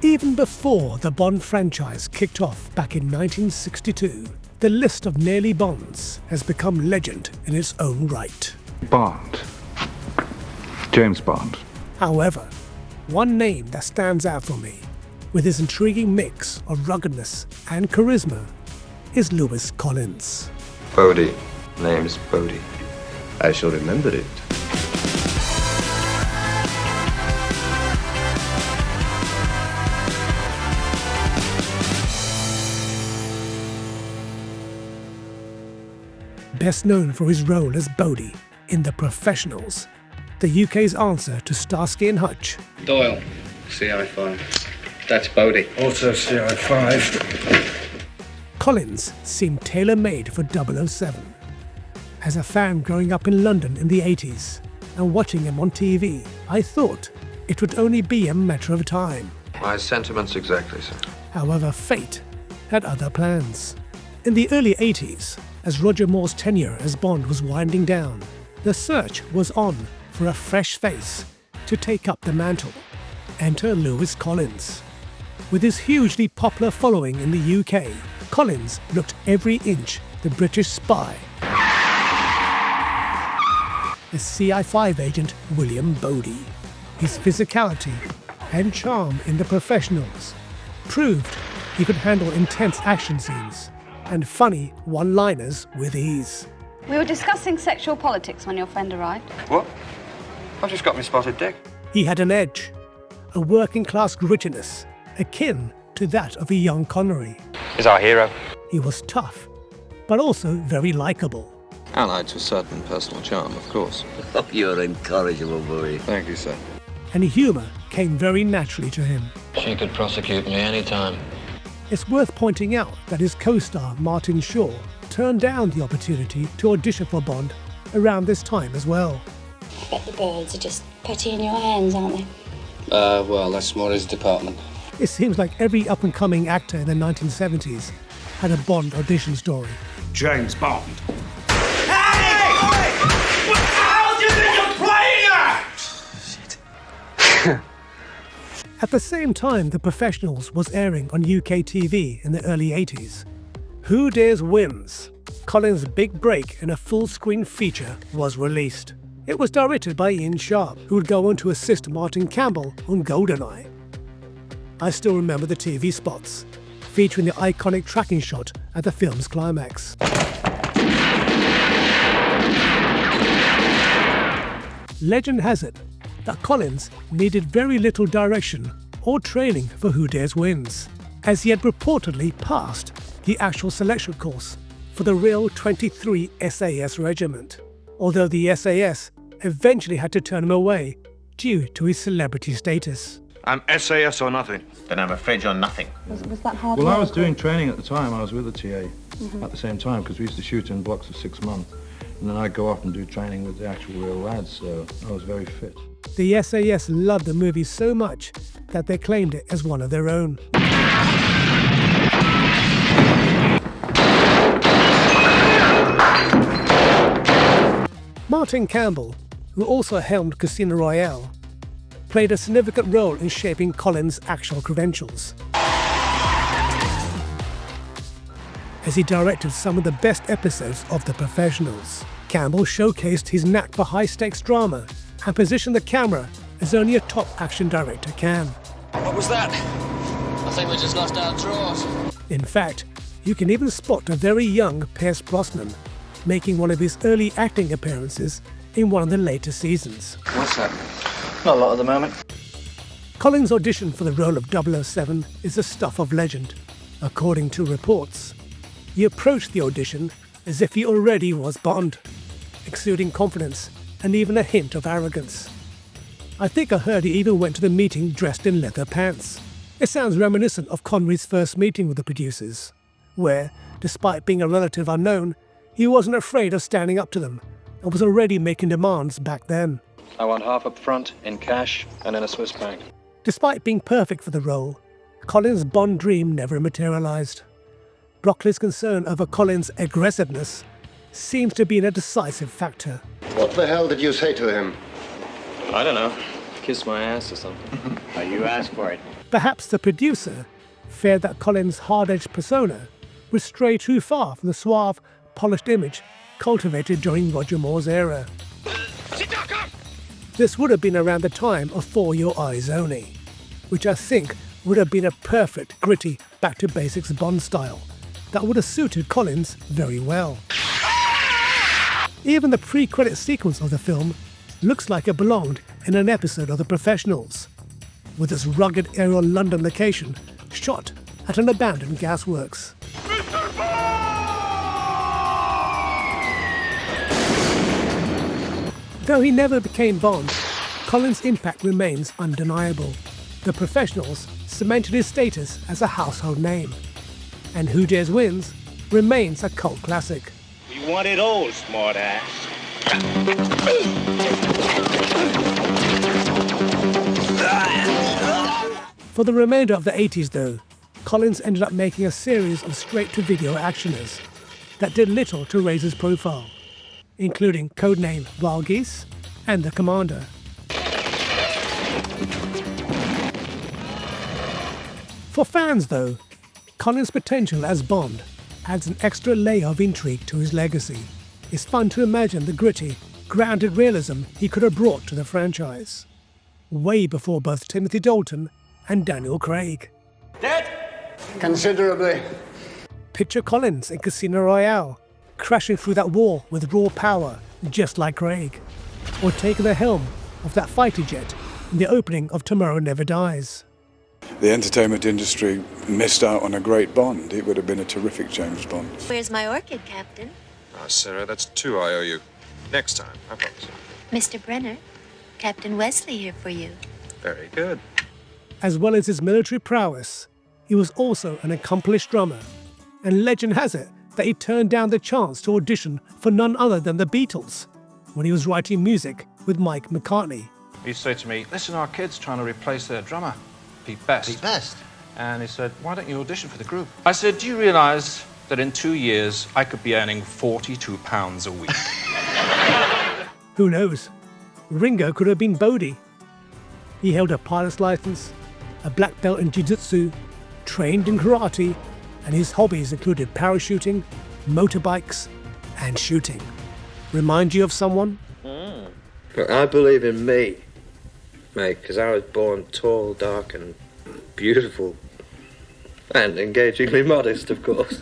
Even before the Bond franchise kicked off back in 1962, the list of nearly Bonds has become legend in its own right. Bond. James Bond. However, one name that stands out for me, with his intriguing mix of ruggedness and charisma, is Lewis Collins. Bodie. Name's Bodie. I shall remember it. Best known for his role as Bodie in The Professionals, the UK's answer to Starsky and Hutch. Doyle, CI5. That's Bodie. Also CI5. Collins seemed tailor-made for 007. As a fan growing up in London in the 80s and watching him on TV, I thought it would only be a matter of time. My sentiments exactly, sir. However, fate had other plans. In the early 80s, as Roger Moore's tenure as Bond was winding down, the search was on for a fresh face to take up the mantle. Enter Lewis Collins. With his hugely popular following in the UK, Collins looked every inch the British spy. As CI5 agent William Bodie, his physicality and charm in The Professionals proved he could handle intense action scenes and funny one-liners with ease. We were discussing sexual politics when your friend arrived. What? I've just got me spotted dick. He had an edge, a working-class grittiness akin to that of a young Connery. He's our hero. He was tough, but also very likeable. Allied to a certain personal charm, of course. Oh, you're incorrigible, boy. Thank you, sir. And humour came very naturally to him. She could prosecute me anytime. It's worth pointing out that his co-star Martin Shaw turned down the opportunity to audition for Bond around this time as well. I bet the birds are just putty in your hands, aren't they? Well, that's more his department. It seems like every up-and-coming actor in the 1970s had a Bond audition story. James Bond. Hey! What the hell do you think you're playing at? Shit. At the same time The Professionals was airing on UK TV in the early 80s, Who Dares Wins, Collins' big break in a full-screen feature, was released. It was directed by Ian Sharp, who would go on to assist Martin Campbell on GoldenEye. I still remember the TV spots, featuring the iconic tracking shot at the film's climax. Legend has it that Collins needed very little direction or training for Who Dares Wins, as he had reportedly passed the actual selection course for the real 23 SAS regiment, although the SAS eventually had to turn him away due to his celebrity status. I'm SAS or nothing. Then I'm afraid you're nothing. Was that hard Well, work? I was doing training at the time. I was with the TA at the same time because we used to shoot in blocks of 6 months. And then I'd go off and do training with the actual real lads, so I was very fit. The SAS loved the movie so much that they claimed it as one of their own. Martin Campbell, who also helmed Casino Royale, played a significant role in shaping Collins' actual credentials, as he directed some of the best episodes of The Professionals. Campbell showcased his knack for high-stakes drama and positioned the camera as only a top action director can. What was that? I think we just lost our drawers. In fact, you can even spot a very young Pierce Brosnan making one of his early acting appearances in one of the later seasons. What's that? Not a lot at the moment. Collins' audition for the role of 007 is the stuff of legend. According to reports, he approached the audition as if he already was Bond, exuding confidence and even a hint of arrogance. I think I heard he even went to the meeting dressed in leather pants. It sounds reminiscent of Connery's first meeting with the producers, where, despite being a relative unknown, he wasn't afraid of standing up to them and was already making demands back then. I want half up front, in cash, and in a Swiss bank. Despite being perfect for the role, Collins' Bond dream never materialized. Broccoli's concern over Collins' aggressiveness seems to be a decisive factor. What the hell did you say to him? I don't know. Kiss my ass or something. You asked for it. Perhaps the producer feared that Collins' hard-edged persona would stray too far from the suave, polished image cultivated during Roger Moore's era. This would have been around the time of For Your Eyes Only, which I think would have been a perfect, gritty, back-to-basics Bond style that would have suited Collins very well. Even the pre-credit sequence of the film looks like it belonged in an episode of The Professionals, with its rugged aerial London location shot at an abandoned gasworks. Though he never became Bond, Collins' impact remains undeniable. The Professionals cemented his status as a household name, and Who Dares Wins remains a cult classic. We want it all, smartass. For the remainder of the 80s though, Collins ended up making a series of straight-to-video actioners that did little to raise his profile, including codename Wild Geese and The Commander. For fans though, Collins' potential as Bond adds an extra layer of intrigue to his legacy. It's fun to imagine the gritty, grounded realism he could have brought to the franchise, way before both Timothy Dalton and Daniel Craig. Dead? Considerably. Picture Collins in Casino Royale, crashing through that wall with raw power, just like Craig, or taking the helm of that fighter jet in the opening of Tomorrow Never Dies. The entertainment industry missed out on a great Bond. It would have been a terrific James Bond. Where's my orchid, Captain? Ah, Sarah, that's 2 I owe you. Next time, I promise. Mr. Brenner, Captain Wesley here for you. Very good. As well as his military prowess, he was also an accomplished drummer, and legend has it that he turned down the chance to audition for none other than the Beatles when he was writing music with Mike McCartney. He used to say to me, listen, our kid's trying to replace their drummer, Pete Best. Pete Best? And he said, why don't you audition for the group? I said, do you realise that in 2 years I could be earning £42 a week? Who knows? Ringo could have been Bodhi. He held a pilot's license, a black belt in jiu-jitsu, trained in karate, and his hobbies included parachuting, motorbikes, and shooting. Remind you of someone? Look, I believe in me, mate, because I was born tall, dark, and beautiful. And engagingly modest, of course.